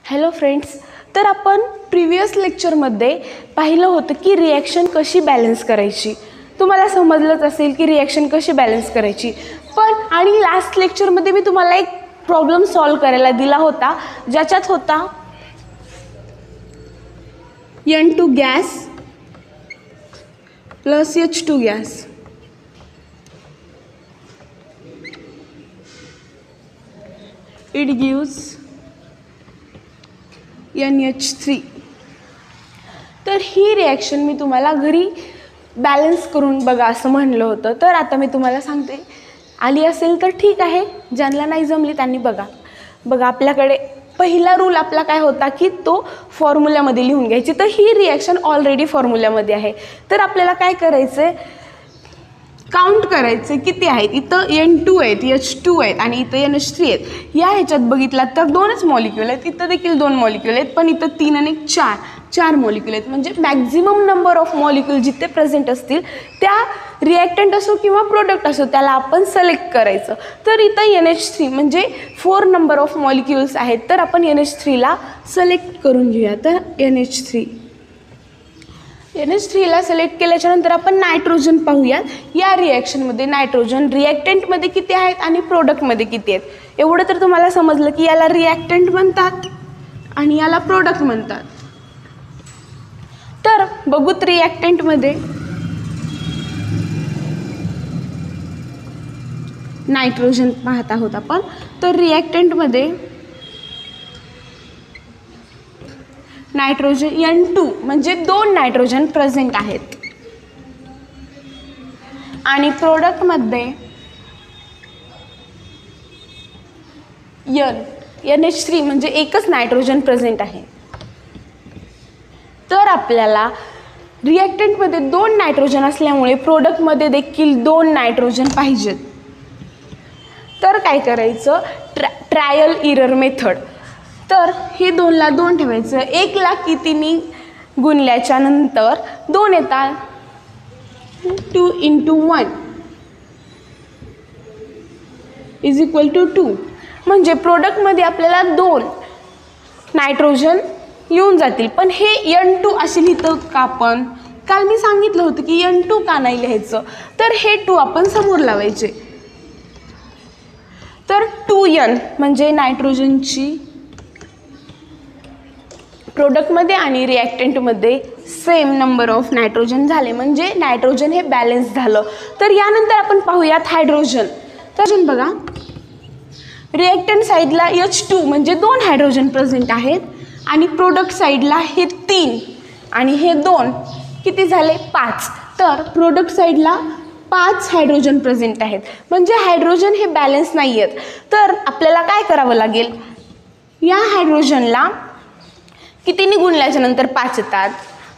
Hello friends, तर आपण previous लेक्चरमध्ये पाहिलं होतं की रिॲक्शन कशी बॅलन्स करायची. तुम्हाला समजलंच असेल की रिॲक्शन कशी बॅलन्स करायची. पण आणि लास्ट लेक्चरमध्ये मी तुम्हाला एक प्रॉब्लेम सॉल्व करायला दिला होता, ज्याच्यात होता N2 gas plus H2 gas. It gives NH3. तर ही रिॲक्शन मी तुम्हाला घरी बॅलन्स करून बघा असं म्हणलं होतं. तर आता मी तुम्हाला सांगते, आली असेल तर ठीक आहे, ज्यांना नाही जमली त्यांनी बघा आपल्याकडे पहिला रूल आपला काय होता की तो फॉर्म्युल्यामध्ये लिहून घ्यायची. तर ही रिॲक्शन ऑलरेडी फॉर्म्युल्यामध्ये आहे. तर आपल्याला काय करायचं आहे, काउंट करायचे किती आहेत. इथं N2 आहेत, H2 आहेत आणि इथं NH3 आहेत. या ह्याच्यात बघितलात तर दोनच मॉलिक्यूल आहेत, इथं देखील दोन मॉलिक्यूल आहेत, पण इथं 3 आणि 4 मॉलिक्यूल आहेत. म्हणजे मॅक्झिमम नंबर ऑफ मॉलिक्यूल जिथे प्रेझेंट असतील त्या रिॲक्टंट असो किंवा प्रोडक्ट असो त्याला आपण सिलेक्ट करायचं. तर इथं NH3 म्हणजे 4 नंबर ऑफ मॉलिक्यूल्स आहेत. तर आपण NH3ला सिलेक्ट करून घेऊया. तर NH3ला सिलेक्ट केल्याच्यानंतर आपण नायट्रोजन पाहूयात. या रिॲक्शनमध्ये नायट्रोजन रिॲक्टंटमध्ये किती आहेत आणि प्रोडक्टमध्ये किती आहेत. एवढं तर तुम्हाला समजलं की याला रिॲक्टंट म्हणतात आणि याला प्रोडक्ट म्हणतात. तर बघूत रिॲक्टंटमध्ये नायट्रोजन पाहत आहोत आपण. तर रिॲक्टंटमध्ये नायट्रोजन N2 म्हणजे 2 नायट्रोजन प्रेझेंट आहेत आणि प्रोडक्टमध्ये NH3 म्हणजे एकच नायट्रोजन प्रेझेंट आहे. तर आपल्याला रिॲक्टंटमध्ये 2 नायट्रोजन असल्यामुळे प्रोडक्टमध्ये देखील 2 नायट्रोजन पाहिजेत. तर काय करायचं, ट्रायल इरर मेथड. तर हे 2ला 2 ठेवायचं. 1ला कितीनी गुणल्याच्या नंतर 2 येतात, 2 × 1 = 2. म्हणजे प्रोडक्टमध्ये आपल्याला 2 नायट्रोजन येऊन जातील. पण हे N2 असे लिहितं का आपण? काल मी सांगितलं होतं की N2 का नाही लिहायचं. तर हे 2 आपण समोर लावायचे. तर 2N म्हणजे नायट्रोजनची प्रोडक्टमध्ये आणि रिॲक्टंटमध्ये सेम नंबर ऑफ नायट्रोजन झाले, म्हणजे नायट्रोजन हे बॅलन्स झालं. तर यानंतर आपण पाहूयात हायड्रोजन. तर बघा, रिॲक्टंट साईडला H2 म्हणजे 2 हायड्रोजन प्रेझेंट आहेत आणि प्रोडक्ट साईडला हे 3 आणि हे 2 किती झाले, 5. तर प्रोडक्ट साईडला 5 हायड्रोजन प्रेझेंट आहेत, म्हणजे हायड्रोजन हे बॅलन्स नाही आहेत. तर आपल्याला काय करावं लागेल, या हायड्रोजनला कितीने गुणल्याच्या नंतर 5 येतात.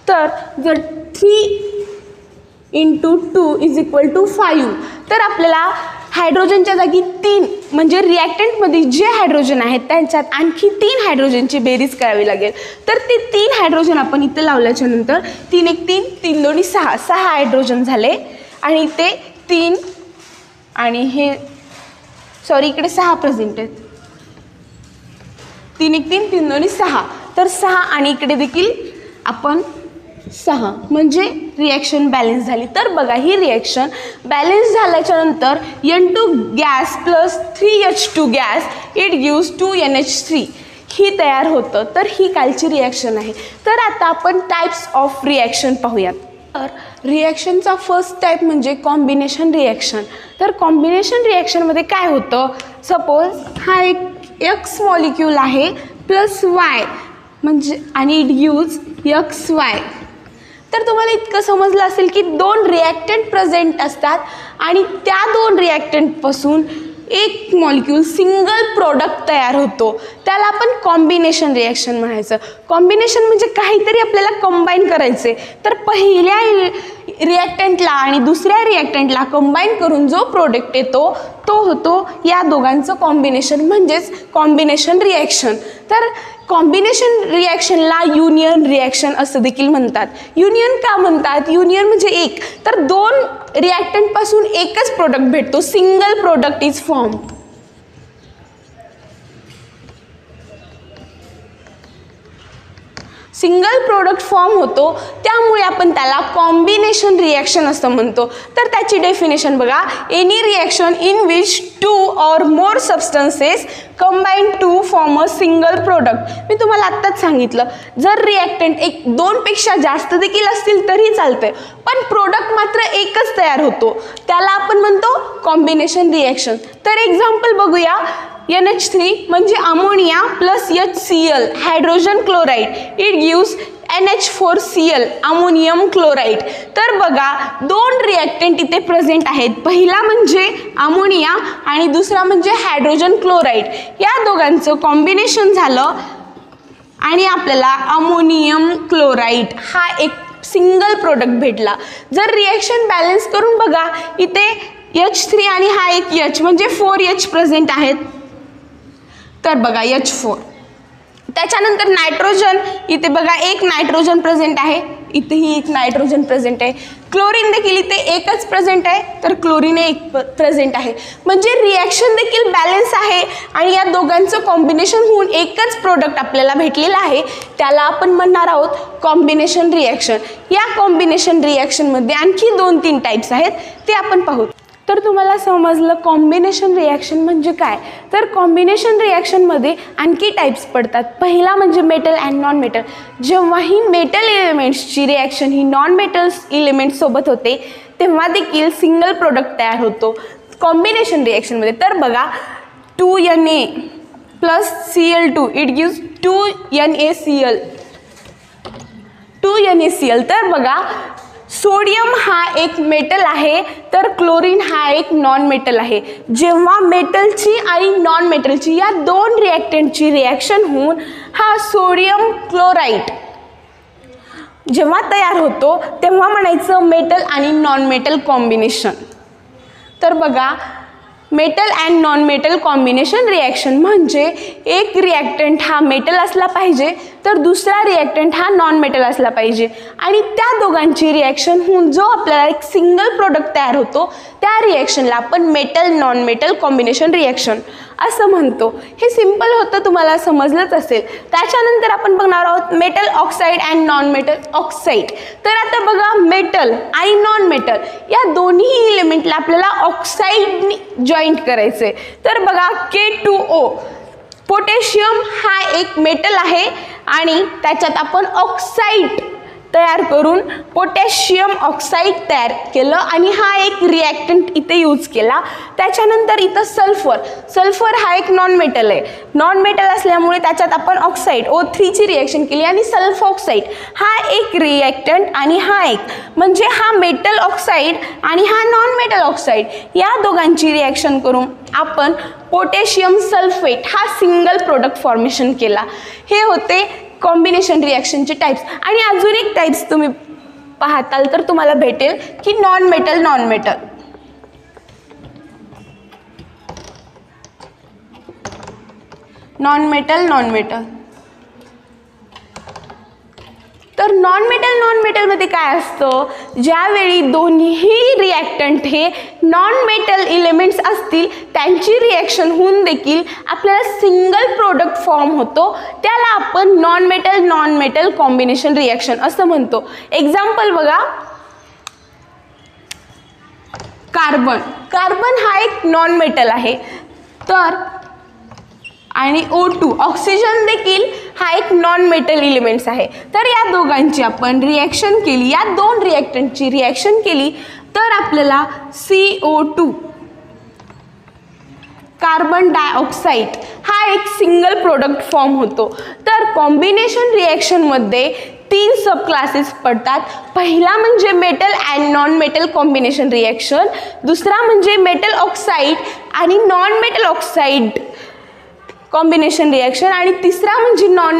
तर जर 3 × 2 = 5. तर आपल्याला हायड्रोजनच्या जागी 3 म्हणजे रिॲक्टंटमध्ये जे हायड्रोजन आहेत त्यांच्यात आणखी 3 हायड्रोजनची बेरीज करावी लागेल. तर ते 3 हायड्रोजन आपण इथं लावल्याच्या नंतर 3 × 1 = 3, 3 × 2 = 6 हायड्रोजन झाले. आणि ते 3 आणि हे इकडे 6 प्रेझेंट आहेत. 3 × 1 = 3, 3 × 2 = 6. तर 6 आणि इकडे देखील आपण 6 म्हणजे रिॲक्शन बॅलन्स झाली. तर बघा, ही रिॲक्शन बॅलन्स झाल्याच्या नंतर N2 gas plus 3H2 gas it gives 2NH3 ही तयार होतं. तर ही कालची रिॲक्शन आहे. तर आता आपण टाईप्स ऑफ रिॲक्शन पाहूयात. तर रिॲक्शनचा फर्स्ट टाईप म्हणजे कॉम्बिनेशन रिॲक्शन. तर कॉम्बिनेशन रिॲक्शनमध्ये काय होतं, सपोज हा एक X मॉलिक्यूल आहे प्लस Y म्हणजे आणि इट गिव्स XY. तर तुम्हाला इतकं समजलं असेल की 2 रिॲक्टंट प्रेझेंट असतात आणि त्या 2 रिॲक्टंटपासून एक मॉलिक्यूल सिंगल प्रोडक्ट तयार होतो. त्याला आपण कॉम्बिनेशन रिॲक्शन म्हणायचं. कॉम्बिनेशन म्हणजे काहीतरी आपल्याला कंबाईन करायचे. तर पहिल्या रिॲक्टंटला आणि दुसऱ्या रिॲक्टंटला कंबाईन करून जो प्रोडक्ट येतो तो होतो या दोघांचं कॉम्बिनेशन, म्हणजेच कॉम्बिनेशन रिॲक्शन. तर कॉम्बिनेशन रिॲक्शनला युनियन रिॲक्शन असं देखील म्हणतात. युनियन का म्हणतात, युनियन म्हणजे एक, तर 2 रिॲक्टंटपासून एकच प्रोडक्ट भेटतो, single product is form. Single product form होतो, त्यामुळे आपण त्याला कॉम्बिनेशन रिॲक्शन असं म्हणतो. तर त्याची डेफिनेशन बघा, any reaction in which 2 or more substances combine to form a single product. मी तुम्हाला आत्ताच सांगितलं, जर रिॲक्टंट 2पेक्षा जास्त देखील असतील तरी चालतंय, पण प्रोडक्ट मात्र एकच तयार होतो, त्याला आपण म्हणतो कॉम्बिनेशन रिॲक्शन. तर एक्झाम्पल बघूया. NH3 म्हणजे ammonia plus HCl hydrogen chloride, it gives NH4Cl ammonium chloride. तर बघा, 2 रिॲक्टंट इथे प्रेझेंट आहेत. पहिला म्हणजे अमोनिया आणि दुसरा म्हणजे हायड्रोजन क्लोराईड. या दोघांचं कॉम्बिनेशन झालं आणि आपल्याला अमोनियम क्लोराईड हा एक सिंगल प्रोडक्ट भेटला. जर रिॲक्शन बॅलन्स करून बघा, इथे H3 आणि हा एक H म्हणजे 4H प्रेझेंट आहेत. तर बघा H4. त्याच्यानंतर नायट्रोजन, इथे बघा एक नायट्रोजन प्रेझेंट आहे, इथेही एक नायट्रोजन प्रेझेंट आहे. क्लोरीन देखील इथे एकच प्रेझेंट आहे, तर क्लोरीन एक प्रेझेंट आहे. म्हणजे रिॲक्शन देखील बॅलन्स आहे आणि या दोघांचं कॉम्बिनेशन होऊन एकच प्रोडक्ट आपल्याला भेटलेलं आहे, त्याला आपण म्हणणार आहोत कॉम्बिनेशन रिॲक्शन. या कॉम्बिनेशन रिॲक्शनमध्ये आणखी 2-3 टाईप्स आहेत, ते आपण पाहू. तर तुम्हाला समजलं कॉम्बिनेशन रिॲक्शन म्हणजे काय. तर कॉम्बिनेशन रिॲक्शनमध्ये आणखी टाईप्स पडतात. पहिला म्हणजे मेटल अँड नॉन मेटल. जेव्हा ही मेटल एलिमेंट्सची रिॲक्शन ही नॉन मेटल्स इलिमेंट्ससोबत होते, तेव्हा देखील सिंगल प्रोडक्ट तयार होतो कॉम्बिनेशन रिॲक्शनमध्ये. तर बघा, 2Na plus Cl2 it gives 2NaCl. 2NaCl. तर बघा, सोडियम हा एक मेटल आहे, तर क्लोरीन हा एक नॉन मेटल आहे. जेव्हा मेटलची आणि नॉन मेटलची या 2 रिॲक्टंटची रिॲक्शन होऊन हा सोडियम क्लोराईड जेव्हा तयार होतो, तेव्हा म्हणायचं मेटल आणि नॉन मेटल कॉम्बिनेशन. तर बघा, metal and non metal combination reaction म्हणजे एक रिॲक्टंट हा मेटल असला पाहिजे, तर दुसरा रिॲक्टंट हा नॉन मेटल असला पाहिजे आणि त्या दोघांची रिॲक्शन होऊन जो आपल्याला एक सिंगल प्रोडक्ट तयार होतो, त्या रिॲक्शनला आपण metal non metal combination reaction असं म्हणतो. हे सिंपल होतं, तुम्हाला समजलंच असेल. त्याच्यानंतर आपण बघणार आहोत metal oxide and non metal oxide. तर आता बघा, मेटल आणि नॉन मेटल या दोन्ही इलिमेंटला आपल्याला ऑक्साईडनी जॉईंट करायचे. तर बघा, K2O पोटॅशियम हा एक मेटल आहे आणि त्याच्यात आपण ऑक्साईड तयार करून पोटॅशियम ऑक्साईड तयार केलं आणि हा एक रिॲक्टंट इथे यूज केला. त्याच्यानंतर इथं सल्फर हा एक नॉन मेटल आहे. नॉन मेटल असल्यामुळे त्याच्यात आपण ऑक्साईड O3ची रिॲक्शन केली आणि सल्फर ऑक्साईड हा एक रिॲक्टंट आणि हा एक म्हणजे हा मेटल ऑक्साईड आणि हा नॉन मेटल ऑक्साईड या दोघांची रिॲक्शन करून आपण पोटॅशियम सल्फेट हा सिंगल प्रोडक्ट फॉर्मेशन केला. हे होते कॉम्बिनेशन रिॲक्शनचे टाईप्स. आणि अजून एक टाईप्स तुम्ही पाहताल तर तुम्हाला भेटेल की non metal non metal. Non metal तर नॉन मेटलमध्ये काय असतं, ज्यावेळी दोन्ही रिॲक्टंट हे नॉन मेटल इलिमेंट्स असतील, त्यांची रिॲक्शन होऊन देखील आपल्याला सिंगल प्रोडक्ट फॉर्म होतो, त्याला आपण नॉन मेटल कॉम्बिनेशन रिॲक्शन असं म्हणतो. एक्झाम्पल बघा, कार्बन हा एक नॉन मेटल आहे, तर आणि O2 ऑक्सिजन देखील हा एक नॉन मेटल इलिमेंट्स आहे. तर या दोघांची आपण रिॲक्शन केली, या 2 रिॲक्टंटची रिॲक्शन केली, तर आपल्याला CO2 कार्बन डायऑक्साईड हा एक सिंगल प्रोडक्ट फॉर्म होतो. तर कॉम्बिनेशन रिॲक्शनमध्ये 3 सब क्लासेस पडतात. पहिला म्हणजे metal and non metal combination reaction, दुसरा म्हणजे मेटल ऑक्साईड आणि non metal oxide combination reaction आणि तिसरा म्हणजे नॉन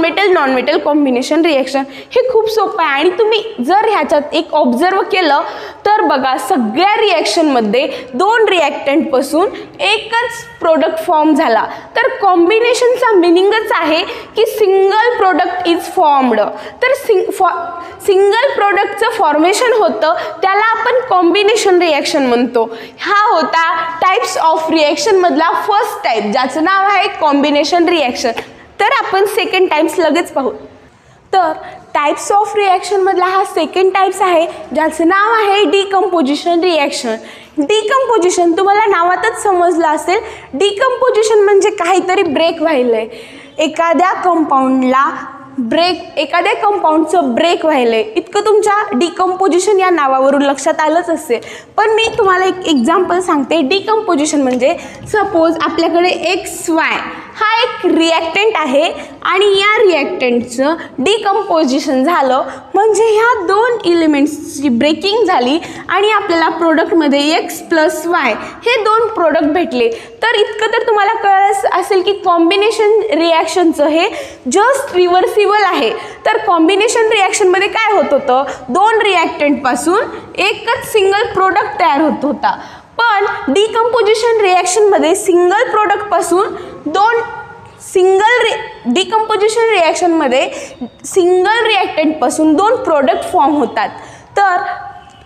मेटल कॉम्बिनेशन रिॲक्शन. हे खूप सोपं आहे आणि तुम्ही जर ह्याच्यात एक ऑब्झर्व केलं तर बघा, सगळ्या रिॲक्शनमध्ये 2 रिॲक्टंटपासून एकच प्रोडक्ट फॉर्म झाला. तर कॉम्बिनेशनचा मिनिंगच आहे की सिंगल प्रोडक्ट इज फॉर्म्ड. तर सिंगल प्रोडक्टचं फॉर्मेशन होतं, त्याला आपण कॉम्बिनेशन रिॲक्शन म्हणतो. हा होता टाईप्स ऑफ रिॲक्शनमधला फर्स्ट टाईप, ज्याचं नाव आहे कॉम्बिनेशन रिॲक्शन. तर आपण सेकंड टाईप्स लगेच पाहू. तर टाईप्स ऑफ रिॲक्शनमधला हा सेकंड टाईप्स आहे, ज्याचं नाव आहे डिकम्पोजिशन रिॲक्शन. डिकम्पोजिशन तुम्हाला नावातच समजलं असेल. डिकम्पोजिशन म्हणजे काहीतरी ब्रेक व्हायलं आहे, एखाद्या कंपाऊंडचं ब्रेक व्हायलं आहे, इतकं तुमच्या डिकम्पोजिशन या नावावरून लक्षात आलंच असेल. पण मी तुम्हाला एक एक्झाम्पल सांगते. डिकम्पोजिशन म्हणजे सपोज आपल्याकडे XY हा एक रिॲक्टंट आहे आणि या रिॲक्टंटचं डिकम्पोजिशन झालं म्हणजे ह्या दोन इलिमेंट्सची ब्रेकिंग झाली आणि आपल्याला प्रोडक्टमध्ये X + Y हे दोन प्रोडक्ट भेटले. तर इतकं तर तुम्हाला कळलं असेल की कॉम्बिनेशन रिॲक्शनचं हे जस्ट रिव्हर्सिबल आहे. तर कॉम्बिनेशन रिॲक्शनमध्ये काय होत होतं, दोन रिॲक्टंटपासून एकच सिंगल प्रोडक्ट तयार होत होता. पण डिकम्पोजिशन रिॲक्शनमध्ये सिंगल प्रोडक्टपासून डिकम्पोजिशन रिॲक्शनमध्ये सिंगल रिॲक्टंटपासून दोन प्रोडक्ट फॉर्म होतात. तर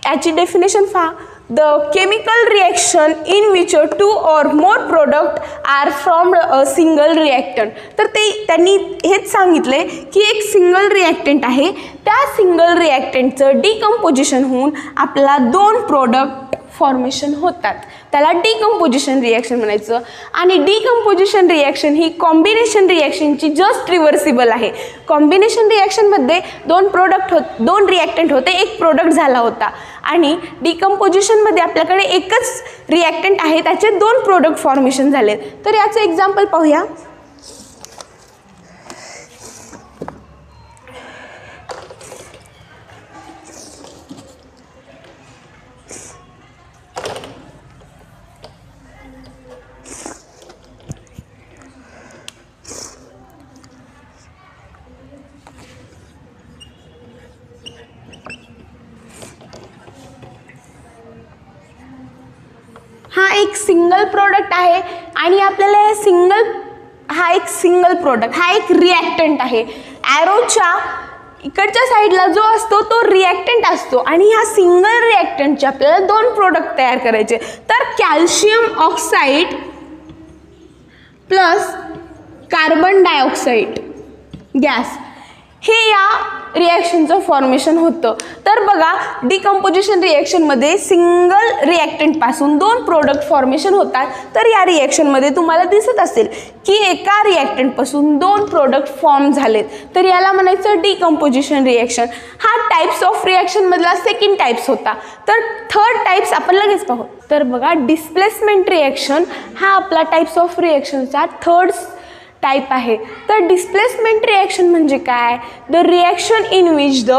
याची डेफिनेशन पहा. The chemical reaction in which 2 or more product are from a single reactant. तर त्यांनी हेच सांगितले की एक सिंगल रिॲक्टंट आहे, त्या सिंगल रिॲक्टंटचं डिकम्पोजिशन होऊन आपल्याला दोन प्रोडक्ट फॉर्मेशन होतात, त्याला डिकम्पोजिशन रिॲक्शन म्हणायचं. आणि डिकम्पोजिशन रिॲक्शन ही कॉम्बिनेशन रिॲक्शनची जस्ट रिव्हर्सिबल आहे. कॉम्बिनेशन रिॲक्शनमध्ये दोन रिॲक्टंट होते, एक प्रोडक्ट झाला होता. आणि डिकम्पोजिशनमध्ये आपल्याकडे एकच रिॲक्टंट आहे, त्याचे दोन प्रोडक्ट फॉर्मेशन झाले. तर याचं एक्झाम्पल पाहूया. हा एक सिंगल प्रोडक्ट आहे आणि आपल्याला हा एक सिंगल प्रोडक्ट, हा एक रिॲक्टंट आहे. ॲरोच्या इकडच्या साईडला जो असतो तो रिॲक्टंट असतो आणि ह्या सिंगल रिॲक्टंटचे आपल्याला दोन प्रोडक्ट तयार करायचे. तर calcium oxide plus carbon dioxide gas हे या रिॲक्शनचं फॉर्मेशन होतं. तर बघा, डिकम्पोजिशन रिॲक्शनमध्ये सिंगल रिॲक्टंटपासून दोन प्रोडक्ट फॉर्मेशन होतात. तर या रिॲक्शनमध्ये तुम्हाला दिसत असेल की एका रिॲक्टंटपासून दोन प्रोडक्ट फॉर्म झालेत. तर याला म्हणायचं डिकम्पोजिशन रिॲक्शन. हा टाईप्स ऑफ रिॲक्शनमधला सेकंड टाईप्स होता. तर थर्ड टाईप्स आपण लगेच पाहू. तर बघा, डिस्प्लेसमेंट रिॲक्शन हा आपला टाईप्स ऑफ रिॲक्शनचा थर्ड टाईप आहे. तर डिस्प्लेसमेंट रिॲक्शन म्हणजे काय, the reaction in which the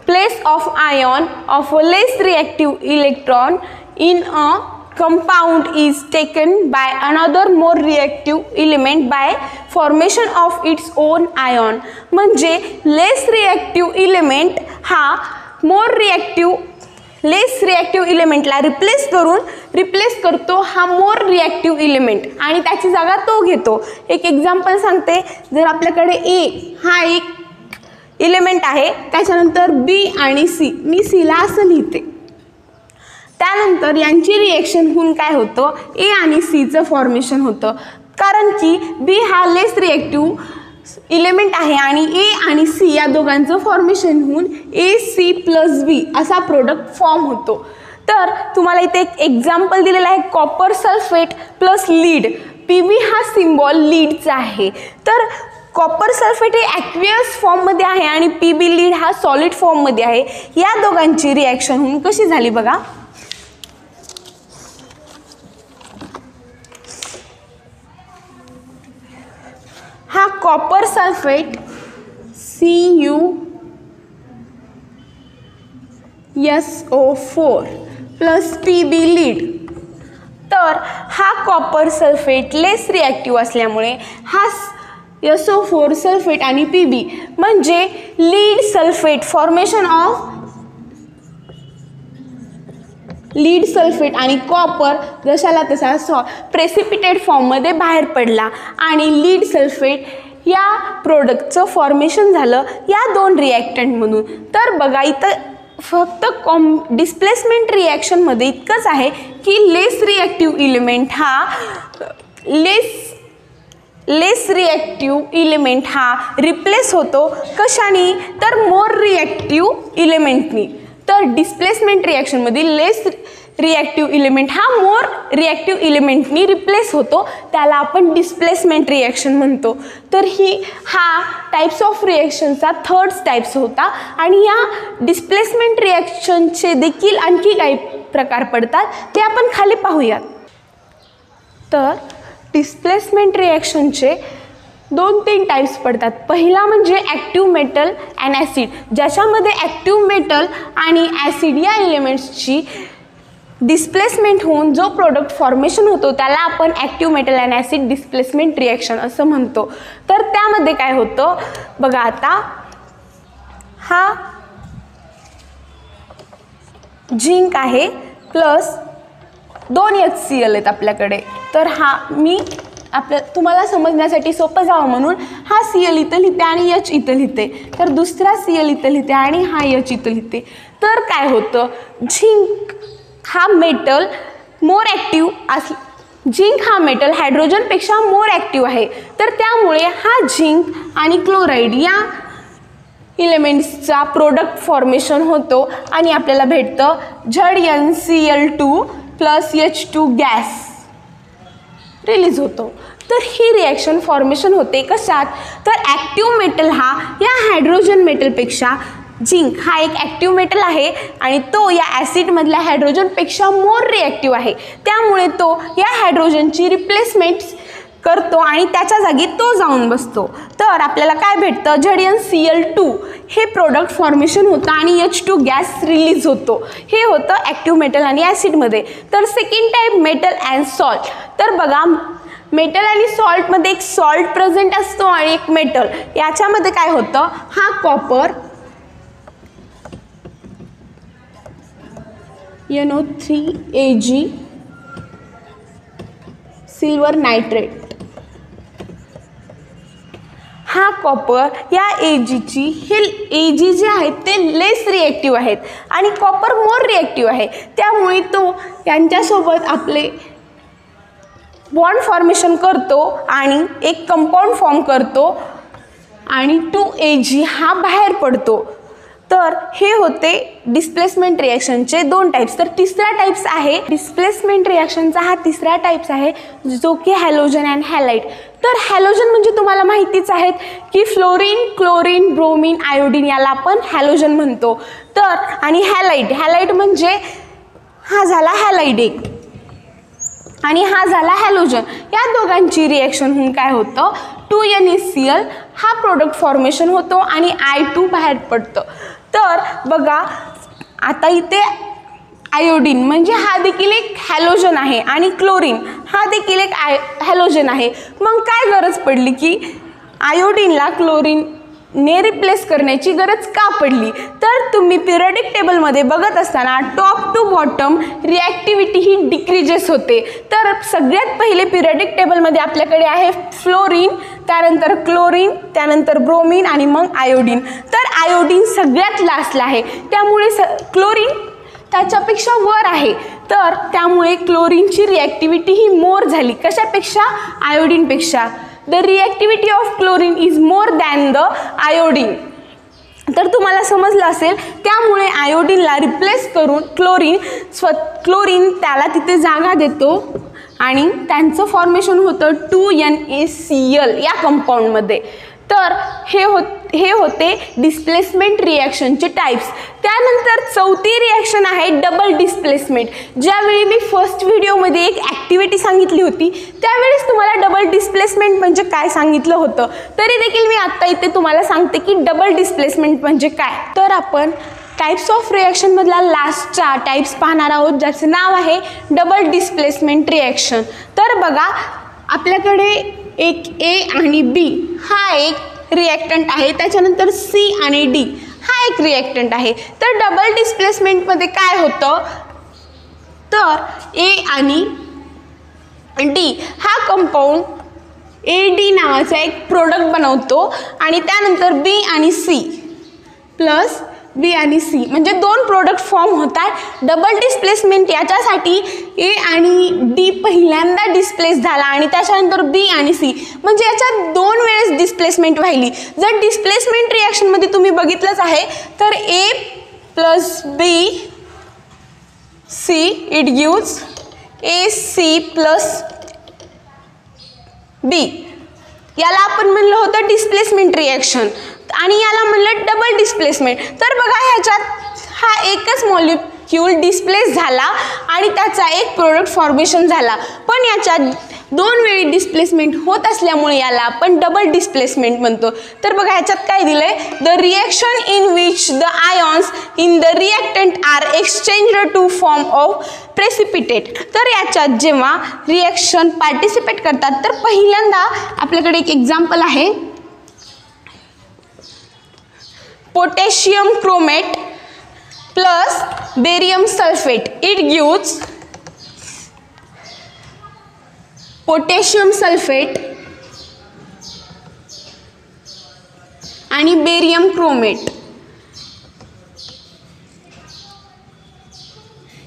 place of ion of a less reactive electron in a compound is taken by another more reactive element bye formation of its own ion. म्हणजे लेस reactive element हा लेस reactive इलिमेंटला replace करतो हा मोर reactive element आणि त्याची जागा तो घेतो. एक एक्झाम्पल सांगते. जर आपल्याकडे ए हा एक इलिमेंट आहे, त्याच्यानंतर बी आणि सी, मी सीला असं लिहिते. त्यानंतर यांची रिॲक्शन होऊन काय होतं, ए आणि सीचं फॉर्मेशन होतं. कारण की बी हा लेस रिॲक्टिव्ह इलिमेंट आहे आणि ए आणि सी या दोघांचं फॉर्मेशन होऊन AC+B असा प्रोडक्ट फॉर्म होतो. तर तुम्हाला इथे एक एक्झाम्पल दिलेला आहे, copper sulphate plus lead. PB हा सिम्बॉल लीडचा आहे. तर कॉपर सल्फेट हे ॲक्वियस फॉर्ममध्ये आहे आणि PB लीड हा सॉलिड फॉर्ममध्ये आहे. या दोघांची रिॲक्शन होऊन कशी झाली बघा. हा copper sulphate CuSO4 plus PB lead. तर हा कॉपर सल्फेट लेस रिॲक्टिव्ह असल्यामुळे हा SO4 सल्फेट आणि PB म्हणजे lead sulphate, formation of lead sulphate आणि कॉपर जशाला तसा प्रेसिपिटेट फॉर्ममध्ये बाहेर पडला आणि लीड सल्फेट या प्रोडक्टचं फॉर्मेशन झालं या दोन रिॲक्टंटमधून. तर बघा, इथं फक्त डिस्प्लेसमेंट रिॲक्शनमध्ये इतकंच आहे की लेस रिॲक्टिव्ह इलिमेंट हा लेस रिॲक्टिव्ह इलिमेंट हा रिप्लेस होतो कशाने, तर मोर रिॲक्टिव्ह इलिमेंटनी. तर डिस्प्लेसमेंट रिॲक्शनमध्ये लेस रिॲक्टिव्ह इलिमेंट हा मोर रिॲक्टिव्ह इलिमेंटनी रिप्लेस होतो, त्याला आपण डिस्प्लेसमेंट रिॲक्शन म्हणतो. तर हा टाईप्स ऑफ रिॲक्शनचा थर्ड टाईप्स होता. आणि या डिस्प्लेसमेंट रिॲक्शनचे देखील आणखी काही प्रकार पडतात, ते आपण खाली पाहूयात. तर डिस्प्लेसमेंट रिॲक्शनचे 2-3 टाईप्स पडतात. पहिला म्हणजे ॲक्टिव्ह मेटल अँड ॲसिड, ज्याच्यामध्ये ॲक्टिव्ह मेटल आणि ॲसिड या एलिमेंट्सची डिस्प्लेसमेंट होऊन जो प्रोडक्ट फॉर्मेशन होतो त्याला आपण active metal and acid displacement reaction असं म्हणतो. तर त्यामध्ये काय होतं बघा, आता हा झिंक आहे प्लस 2 HCl आहेत आपल्याकडे. तर तुम्हाला समजण्यासाठी सोपं जावं म्हणून हा Cl इथं लिहिते आणि H इथं लिहिते, तर दुसरा Cl इथं लिहिते आणि हा H इथं लिहिते. तर काय होतं, झिंक हा मेटल मोर ॲक्टिव्ह झिंक हा मेटल हायड्रोजनपेक्षा मोर ॲक्टिव्ह आहे. तर त्यामुळे हा झिंक आणि क्लोराईड या इलेमेंट्सचा प्रोडक्ट फॉर्मेशन होतो आणि आपल्याला भेटतं ZnCl2 plus H2 gas release होतो. तर ही रिॲक्शन फॉर्मेशन होते कशात, तर ॲक्टिव्ह मेटल हा या हायड्रोजन मेटलपेक्षा, झिंक हा एक ॲक्टिव्ह मेटल आहे आणि तो या ॲसिडमधल्या हायड्रोजनपेक्षा मोर रिॲक्टिव्ह आहे, त्यामुळे तो या हायड्रोजनची रिप्लेसमेंट करतो आणि त्याच्या जागी तो जाऊन बसतो. तर आपल्याला काय भेटतं, ZnCl2 हे प्रोडक्ट फॉर्मेशन होतं आणि H2 गॅस रिलीज होतो. हे होतं ॲक्टिव्ह मेटल आणि ॲसिडमध्ये. तर second type metal and salt. तर बघा, मेटल आणि सॉल्टमध्ये एक सॉल्ट प्रेझेंट असतो आणि एक मेटल. याच्यामध्ये काय होतं, हा कॉपर NO3Ag सिल्वर नायट्रेट, हा कॉपर या Agची, हे Ag जे आहेत ते लेस रिॲक्टिव्ह आहेत आणि कॉपर मोर रिॲक्टिव्ह आहे, त्यामुळे तो यांच्यासोबत आपले बॉन्ड फॉर्मेशन करतो आणि एक कंपाऊंड फॉर्म करतो आणि 2Ag हा बाहेर पडतो. तर हे होते डिस्प्लेसमेंट रिॲक्शनचे 2 टाईप्स. तर तिसरा टाईप्स आहे डिस्प्लेसमेंट रिॲक्शनचा, हा तिसरा टाईप्स आहे जो की हॅलोजन अँड हॅलाइड. तर हॅलोजन म्हणजे तुम्हाला माहितीच आहेत की फ्लोरीन, क्लोरीन, ब्रोमीन, आयोडीन याला आपण हॅलोजन म्हणतो. तर आणि हॅलाइड म्हणजे हा झाला हॅलाइड एक आणि हा झाला हॅलोजन. या दोघांची रिॲक्शन होऊन काय होतं, 2NaCl हा प्रोडक्ट फॉर्मेशन होतो आणि I2 बाहेर पडतं. तर बघा, आता इथे आयोडीन म्हणजे हा देखील एक हॅलोजन आहे आणि क्लोरीन हा देखील एक हॅलोजन आहे. मग काय गरज पडली की आयोडीनला क्लोरीनने रिप्लेस करण्याची गरज का पडली, तर तुम्ही पिरियडिक टेबलमध्ये बघत असताना टॉप टू बॉटम रिॲक्टिव्हिटी ही डिक्रीजेस होते. तर सगळ्यात पहिले पिरियडिक टेबलमध्ये आपल्याकडे आहे फ्लोरीन, त्यानंतर क्लोरीन, त्यानंतर ब्रोमीन आणि मग आयोडीन. तर आयोडीन सगळ्यात लास्टला आहे, त्यामुळे क्लोरीन त्याच्यापेक्षा वर आहे. तर त्यामुळे क्लोरीनची रिॲक्टिव्हिटी ही मोर झाली कशापेक्षा, आयोडीनपेक्षा. The reactivity of chlorine is more than the iodine. तर तुम्हाला समजलं असेल, त्यामुळे आयोडीनला रिप्लेस करून क्लोरीन त्याला तिथे जागा देतो आणि त्यांचं फॉर्मेशन होतं 2NaCl या कंपाऊंडमध्ये. तर हे होते डिस्प्लेसमेंट रिॲक्शनचे टाईप्स. त्यानंतर चौथी रिॲक्शन आहे डबल डिस्प्लेसमेंट. ज्यावेळी मी फर्स्ट व्हिडिओमध्ये एक ॲक्टिव्हिटी सांगितली होती त्यावेळेस तुम्हाला डबल डिस्प्लेसमेंट म्हणजे काय सांगितलं होतं, तरी देखील मी आत्ता इथे तुम्हाला सांगते की डबल डिस्प्लेसमेंट म्हणजे काय. तर आपण टाईप्स ऑफ रिॲक्शनमधला लास्टचा टाईप्स पाहणार आहोत, ज्याचं नाव आहे डबल डिस्प्लेसमेंट रिॲक्शन. तर बघा, आपल्याकडे एक A आणि B हा एक रिॲक्टंट आहे, त्याच्यानंतर C आणि D हा एक रिॲक्टंट आहे. तर डबल डिस्प्लेसमेंटमध्ये काय होतं, तर A आणि D हा कंपाऊंड AD नावाचा एक प्रोडक्ट बनवतो आणि त्यानंतर B आणि C प्लस बी आणि सी म्हणजे दोन प्रोडक्ट फॉर्म होतात. डबल डिस्प्लेसमेंट याच्यासाठी ए आणि डी पहिल्यांदा डिस्प्लेस झाला आणि त्याच्यानंतर बी आणि सी म्हणजे याच्यात दोन वेळेस डिस्प्लेसमेंट व्हायली. जर डिस्प्लेसमेंट रिॲक्शनमध्ये तुम्ही बघितलंच आहे तर A plus B C it gives A C plus B. याला आपण म्हणलं होतं डिस्प्लेसमेंट रिॲक्शन आणि याला म्हणलं डबल डिस्प्लेसमेंट. तर बघा ह्याच्यात हा एकच मॉलिक्यूल डिस्प्लेस झाला आणि त्याचा एक प्रोडक्ट फॉर्मेशन झाला, पण याच्यात दोन वेळी डिस्प्लेसमेंट होत असल्यामुळे याला आपण डबल डिस्प्लेसमेंट म्हणतो. तर बघा ह्याच्यात काय दिलंय, the reaction in which the ions in the reactant are exchanged to form of precipitate. तर याच्यात जेव्हा रिॲक्शन पार्टिसिपेट करतात तर पहिल्यांदा आपल्याकडे एक एक्झाम्पल आहे, potassium chromate plus barium sulphate it gives potassium sulphate आणि बेरियम क्रोमेट.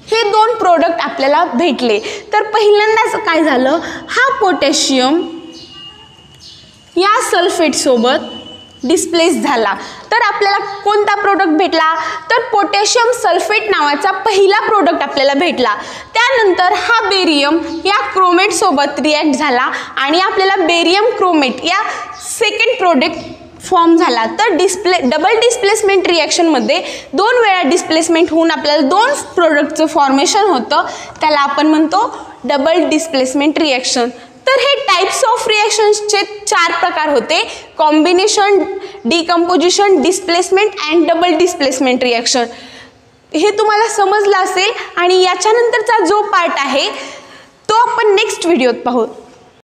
हे दोन प्रोडक्ट आपल्याला भेटले. तर पहिल्यांदाच काय झालं, हा पोटॅशियम या सल्फेट सोबत डिस्प्लेस झाला. तर आपल्याला कोणता प्रोडक्ट भेटला, तर पोटॅशियम सल्फेट नावाचा पहिला प्रोडक्ट आपल्याला भेटला. त्यानंतर हा बेरियम या क्रोमेट सोबत रिॲक्ट झाला आणि आपल्याला बेरियम क्रोमेट या सेकंड प्रोडक्ट फॉर्म झाला. तर डबल डिस्प्लेसमेंट रिॲक्शनमध्ये दोन वेळा डिस्प्लेसमेंट होऊन आपल्याला दोन प्रोडक्टचं फॉर्मेशन होतं, त्याला आपण म्हणतो डबल डिस्प्लेसमेंट रिॲक्शन. तर हे टाइप्स ऑफ रिॲक्शन्सचे 4 प्रकार होते, combination, decomposition, displacement and double displacement reaction. हे तुम्हाला समजलं असेल आणि याच्यानंतरचा जो पार्ट आहे तो आपण नेक्स्ट व्हिडिओत पाहू.